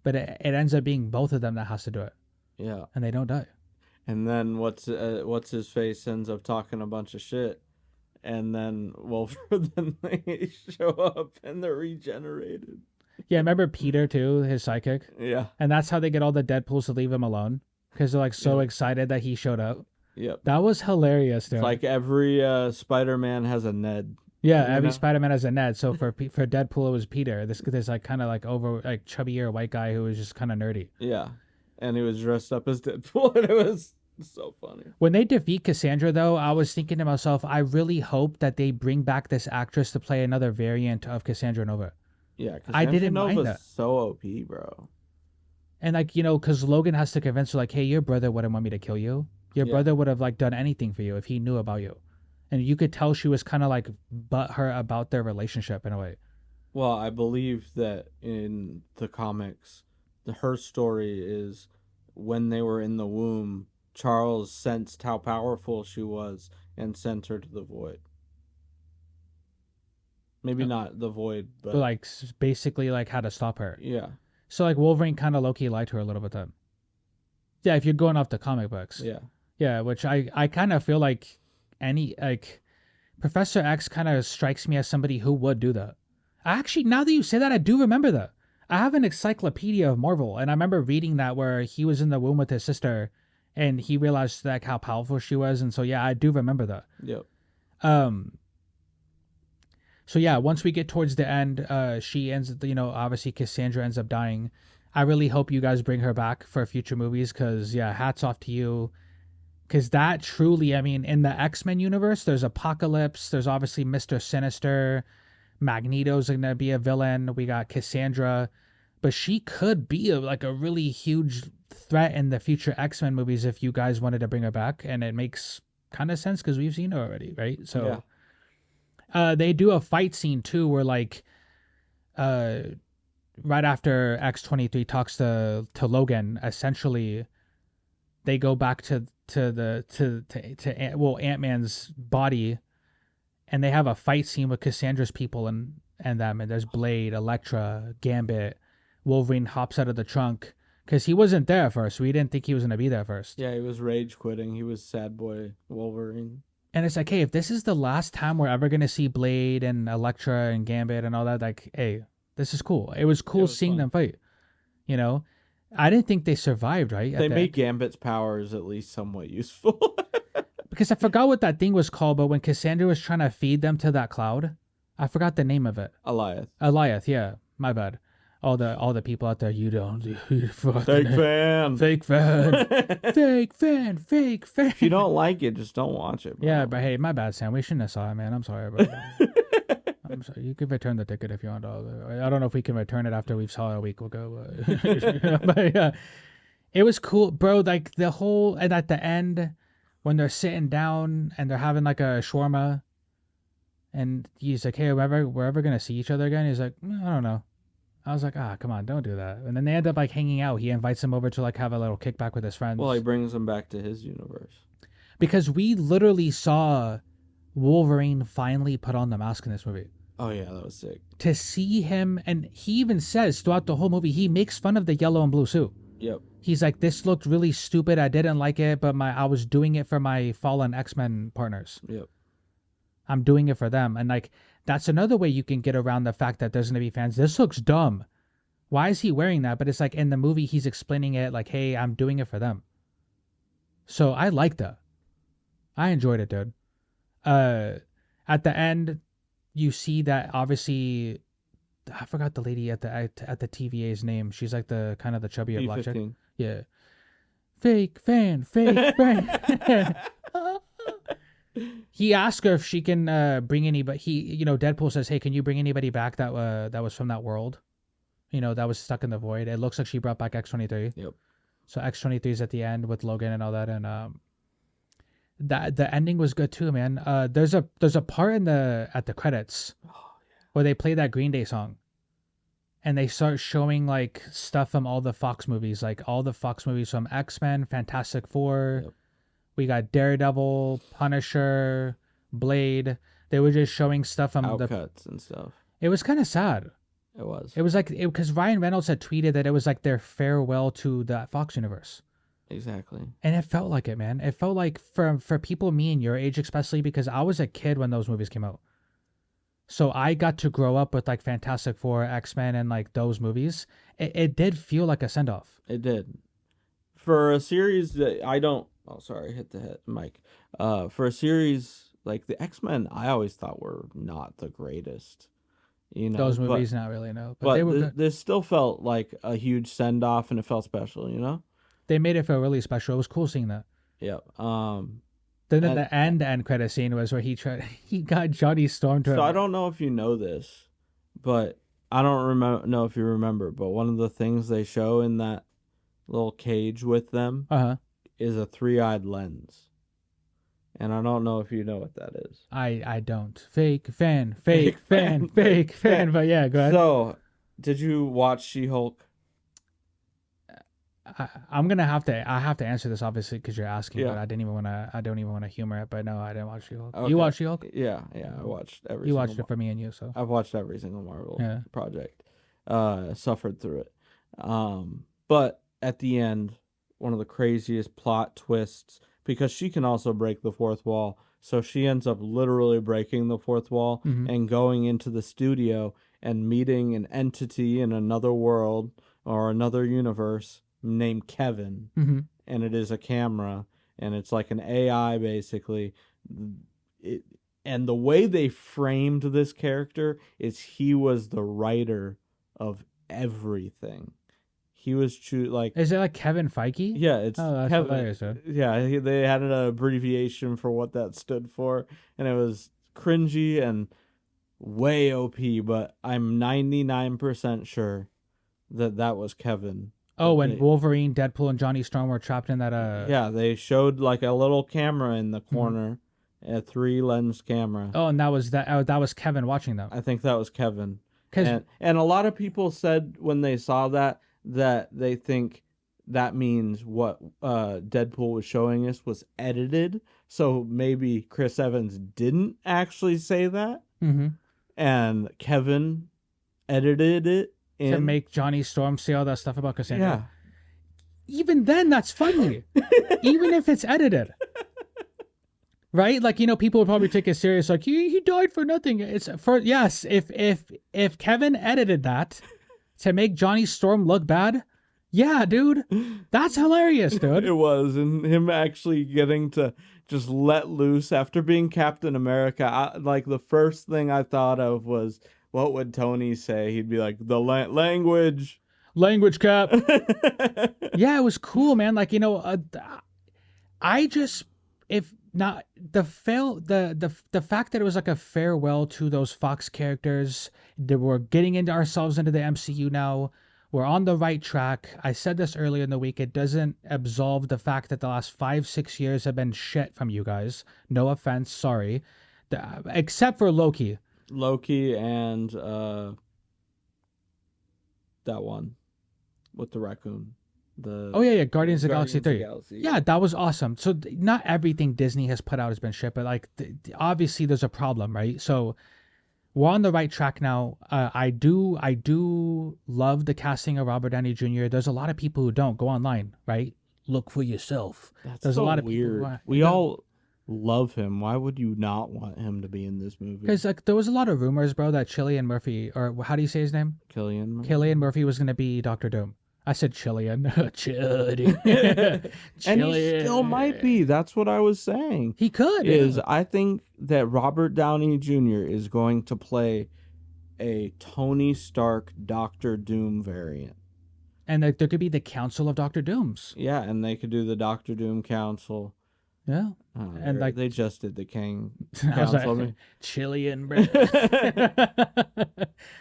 But it ends up being both of them that has to do it. Yeah. And they don't die. And then what's his face ends up talking a bunch of shit, and then then they show up and they're regenerated. Yeah, remember Peter too, his psychic? Yeah. And that's how they get all the Deadpools to leave him alone because they're like so excited that he showed up. Yep. That was hilarious, dude. It's like every Spider-Man has a Ned. Yeah, every Spider-Man has a Ned. So for Deadpool, it was Peter. This like kind of like chubbier white guy who was just kind of nerdy. Yeah, and he was dressed up as Deadpool, and it was so funny. When they defeat Cassandra, though, I was thinking to myself, I really hope that they bring back this actress to play another variant of Cassandra Nova. Yeah, I didn't mind that. So OP, bro. And like, you know, because Logan has to convince her, like, hey, your brother wouldn't want me to kill you. Your brother would have like done anything for you if he knew about you. And you could tell she was kind of like butthurt about their relationship in a way. Well, I believe that in the comics, her story is when they were in the womb, Charles sensed how powerful she was and sent her to the void. Maybe not the void, but like basically like how to stop her. Yeah. So like Wolverine kind of low-key lied to her a little bit then. Yeah, if you're going off the comic books. Yeah. Yeah, which I kind of feel like Professor X kind of strikes me as somebody who would do that. Actually, now that you say that, I do remember that. I have an encyclopedia of Marvel, and I remember reading that where he was in the womb with his sister, and he realized like how powerful she was, and so yeah, I do remember that. Yep. So yeah, once we get towards the end, she ends. Obviously Cassandra ends up dying. I really hope you guys bring her back for future movies, because yeah, hats off to you. Because that truly, I mean, in the X-Men universe, there's Apocalypse, there's obviously Mr. Sinister, Magneto's going to be a villain, we got Cassandra, but she could be a really huge threat in the future X-Men movies if you guys wanted to bring her back, and it makes kind of sense because we've seen her already, right? So, they do a fight scene too where right after X-23 talks to Logan, essentially they go back to Ant-Man's body, and they have a fight scene with Cassandra's people and them, and there's Blade, Elektra, Gambit. Wolverine hops out of the trunk because he wasn't there at first. We didn't think he was gonna be there first. Yeah, he was rage quitting. He was sad boy Wolverine. And it's like, hey, if this is the last time we're ever gonna see Blade and Elektra and Gambit and all that, like, hey, this is cool. It was cool seeing them fight. You know, I didn't think they survived, right? They made Gambit's powers at least somewhat useful. Because I forgot what that thing was called, but when Cassandra was trying to feed them to that cloud, I forgot the name of it. Alioth, yeah. My bad. All the people out there, you don't do fake fan. Fake fan. Fake fan. Fake fan. If you don't like it, just don't watch it, bro. Yeah, but hey, my bad, Sam. We shouldn't have saw it, man. I'm sorry, bro. I'm sorry. You can return the ticket if you want. I don't know if we can return it after we've saw it a week ago. But yeah. It was cool, bro. Like the whole, and at the end, when they're sitting down and they're having like a shawarma, and he's like, "Hey, we're ever gonna see each other again?" He's like, "I don't know." I was like, "Ah, come on, don't do that." And then they end up like hanging out. He invites him over to like have a little kickback with his Well, he friends brings him back to his universe. because we literally saw Wolverine finally put on the mask in this movie. Oh yeah, that was sick. To see him, and he even says throughout the whole movie, he makes fun of the yellow and blue suit. Yep. He's like, "This looked really stupid. I didn't like it, but I was doing it for my fallen X-Men partners. Yep. I'm doing it for them." And like, that's another way you can get around the fact that there's gonna be fans. This looks dumb. Why is he wearing that? But it's like in the movie, he's explaining it like, "Hey, I'm doing it for them." So I liked that. I enjoyed it, dude. Uh, at the end, you see that obviously, I forgot the lady at the TVA's name. She's like the kind of the chubbier black chick. P15. Yeah. Fake fan, fake fan. He asked her if she can bring anybody. Deadpool says, "Hey, can you bring anybody back that was from that world? That was stuck in the void." It looks like she brought back X-23. Yep. So X-23 is at the end with Logan and all that, and that the ending was good too, man. There's a part at the credits where they play that Green Day song, and they start showing like stuff from all the Fox movies, like all the Fox movies from X-Men, Fantastic Four. Yep. We got Daredevil, Punisher, Blade. They were just showing stuff from Outcuts and stuff. It was kind of sad. It was. It was like because Ryan Reynolds had tweeted that it was like their farewell to the Fox universe. Exactly. And it felt like it, man. It felt like for people me and your age, especially because I was a kid when those movies came out. So I got to grow up with like Fantastic Four, X-Men, and like those movies. It did feel like a send off. It did. For a series that I don't. Oh, sorry, hit the head, mic. For a series like the X-Men, I always thought were not the greatest. Those movies, not really, no. But they were good. This still felt like a huge send off, and it felt special. They made it feel really special. It was cool seeing that. Yep. Then the end credit scene was where he got Johnny Storm to. So I don't know if you know this, but I don't know if you remember. But one of the things they show in that little cage with them is a 3-eyed lens, and I don't know if you know what that is. I don't. Fake fan, fake fan, fake fan. But yeah, go ahead. So, did you watch She-Hulk? I'm gonna have to. I have to answer this obviously because you're asking. Yeah. But I don't even want to humor it. But no, I didn't watch She-Hulk. Okay. You watched She-Hulk? Yeah. I watched every. You watched it for me and you, so I've watched every single Marvel Yeah. project. Suffered through it. But at the end, one of the craziest plot twists, because she can also break the fourth wall. So she ends up literally breaking the fourth wall and going into the studio and meeting an entity in another world or another universe named Kevin. And it is a camera, and it's like an AI basically. And the way they framed this character is he was the writer of everything. He was Is it like Kevin Feige? Yeah, it's that's Kevin. hilarious, dude. Yeah, they had an abbreviation for what that stood for, and it was cringy and way OP. But I'm 99% sure that was Kevin. Oh, and Wolverine, Deadpool, and Johnny Storm were trapped in that. Yeah, they showed like a little camera in the corner, a 3-lens camera. Oh, and that was Kevin watching them. I think that was Kevin. And a lot of people said when they saw that they think that means what Deadpool was showing us was edited. So maybe Chris Evans didn't actually say that. And Kevin edited it to make Johnny Storm say all that stuff about Cassandra. Yeah. Even then, that's funny. Even if it's edited. Right? Like, people would probably take it serious. Like, he died for nothing. It's for, yes, if Kevin edited that to make Johnny Storm look bad, yeah, dude, that's hilarious, dude. It was. And him actually getting to just let loose after being Captain America. Like, the first thing I thought of was, what would Tony say? He'd be like, the language cap. Yeah, it was cool, man. Like, I just, if not the fact that it was like a farewell to those Fox characters that we're getting ourselves into the MCU now, We're on the right track. I said this earlier in the week. It doesn't absolve the fact that the last 5-6 years have been shit from you guys. No offense, sorry. Except for Loki. Loki and that one with the raccoon. Oh yeah, Guardians of the Galaxy 3. Galaxy. Yeah, that was awesome. So not everything Disney has put out has been shit, but like obviously there's a problem, right? So we're on the right track now. I do love the casting of Robert Downey Jr. There's a lot of people who don't. Go online, right? Look for yourself. There's so a lot of weird. people We all love him. Why would you not want him to be in this movie? because like there was a lot of rumors, bro, that Cillian Murphy, or how do you say his name? Cillian Murphy was gonna be Doctor Doom. I said Cillian. And he still might be. That's what I was saying. He could. I think that Robert Downey Jr. is going to play a Tony Stark Doctor Doom variant. And there could be the Council of Doctor Dooms. Yeah, and they could do the Doctor Doom Council. Yeah. And like they just did the King I was Council. like, Cillian, bro.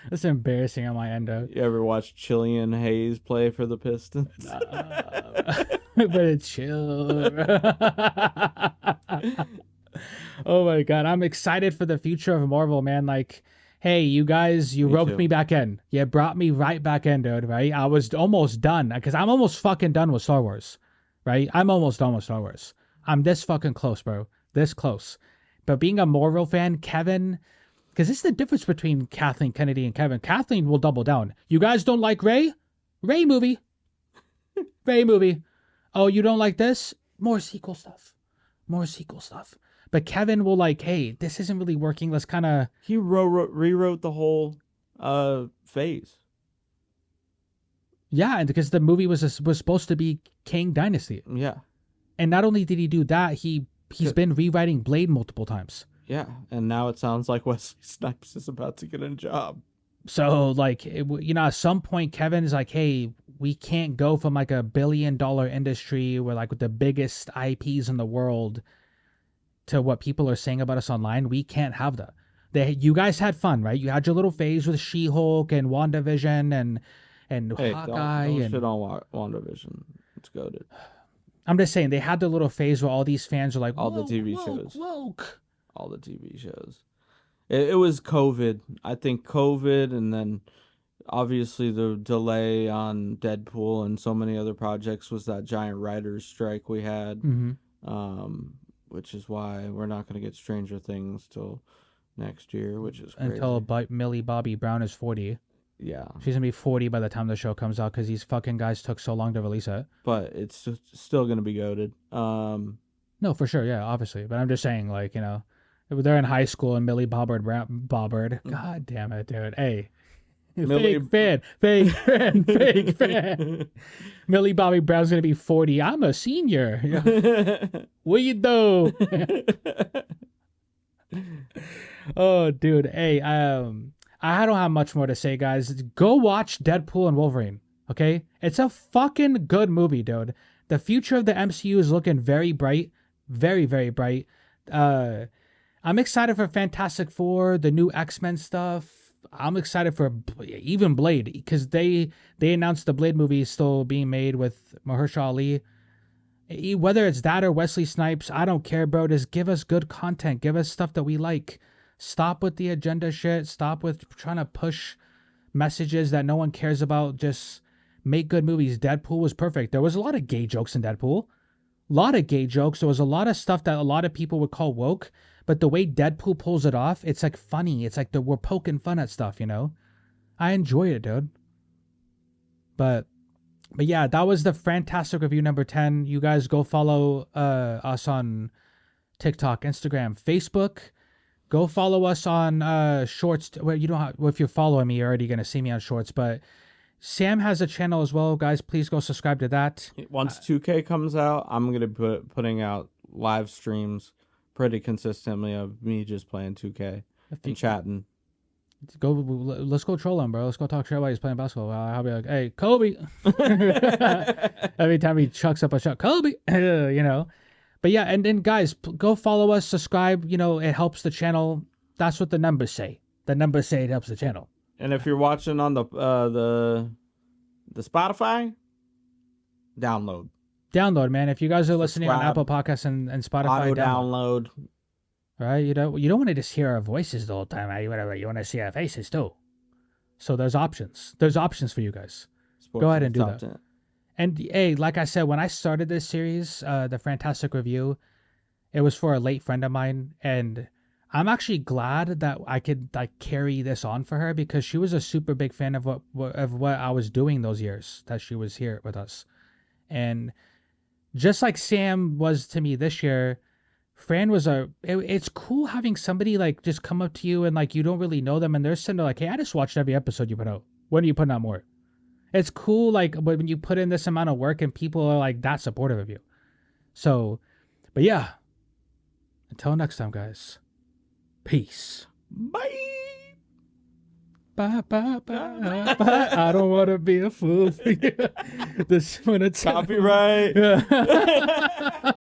That's embarrassing on my end, though. You ever watch Cillian Hayes play for the Pistons? But it's chill. Oh my god, I'm excited for the future of Marvel, man. Like, hey, you guys, you roped me back in. You brought me right back in, dude, right? I was almost done, because I'm almost fucking done with Star Wars, right? I'm almost done with Star Wars. I'm this fucking close, bro. This close. But being a Marvel fan, Kevin, because this is the difference between Kathleen Kennedy and Kevin. Kathleen will double down. You guys don't like Rey? Rey movie. Rey movie. Oh, you don't like this? More sequel stuff. More sequel stuff. But Kevin will like, hey, this isn't really working. Let's kind of... He rewrote the whole phase. Yeah, and because the movie was supposed to be King Dynasty. Yeah. And not only did he do that, he's been rewriting Blade multiple times. Yeah, and now it sounds like Wesley Snipes is about to get a job. So, like, at some point, Kevin is like, hey, we can't go from like $1 billion industry where like with the biggest IPs in the world to what people are saying about us online. We can't have that. You guys had fun, right? You had your little phase with She-Hulk and WandaVision and Hey, Hawkeye. Don't shit on WandaVision. It's goated. I'm just saying, they had the little phase where all these fans are like, all the TV shows. Woke. All the TV shows. It was COVID. I think COVID, and then obviously the delay on Deadpool and so many other projects was that giant writers' strike we had, which is why we're not going to get Stranger Things till next year, which is crazy. Until Millie Bobby Brown is 40. Yeah. She's going to be 40 by the time the show comes out because these fucking guys took so long to release it. But it's still going to be goated. No, for sure. Yeah, obviously. But I'm just saying, like, they're in high school and Millie Bobbard. God damn it, dude. Hey. Fake fan. Millie Bobby Brown's going to be 40. I'm a senior. What you do? Oh, dude. Hey, I don't have much more to say, guys. Go watch Deadpool and Wolverine, okay? It's a fucking good movie, dude. The future of the MCU is looking very bright. Very, very bright. I'm excited for Fantastic Four, the new X-Men stuff. I'm excited for even Blade, because they announced the Blade movie is still being made with Mahershala Ali. Whether it's that or Wesley Snipes, I don't care, bro. Just give us good content. Give us stuff that we like. Stop with the agenda shit. Stop with trying to push messages that no one cares about. Just make good movies. Deadpool was perfect. There was a lot of gay jokes in Deadpool. A lot of gay jokes. There was a lot of stuff that a lot of people would call woke. But the way Deadpool pulls it off, it's like funny. It's like we're poking fun at stuff, I enjoy it, dude. But yeah, that was the FranTastic review number 10. You guys go follow us on TikTok, Instagram, Facebook. Go follow us on Shorts. Well, you don't have, well, if you're following me, you're already going to see me on Shorts. But Sam has a channel as well. Guys, please go subscribe to that. Once 2K comes out, I'm going to be putting out live streams pretty consistently of me just playing 2K and chatting. Let's go troll him, bro. Let's go talk shit while he's playing basketball. I'll be like, hey, Kobe. Every time he chucks up a shot, Kobe, But yeah, and then guys, go follow us, subscribe. It helps the channel. That's what the numbers say. The numbers say it helps the channel. And if you're watching on the The Spotify, download. Download, man. If you guys are listening on Subscribe. Apple Podcasts and Spotify, Auto download. right? You don't want to just hear our voices the whole time. Right? You want to see our faces too. So there's options. There's options for you guys. Sports Go ahead and do that. content. And hey, like I said, when I started this series, the FranTastic review, it was for a late friend of mine, and I'm actually glad that I could like carry this on for her because she was a super big fan of what I was doing those years that she was here with us, and just like Sam was to me this year, Fran was it's cool having somebody like just come up to you and like you don't really know them and they're sitting there like, hey, I just watched every episode you put out. When are you putting out more? It's cool, like, but when you put in this amount of work and people are like that supportive of you. So, but yeah, until next time, guys. Peace. Bye. Bye, bye, bye, bye. I don't want to be a fool for you. This one, it's Copyright. Yeah.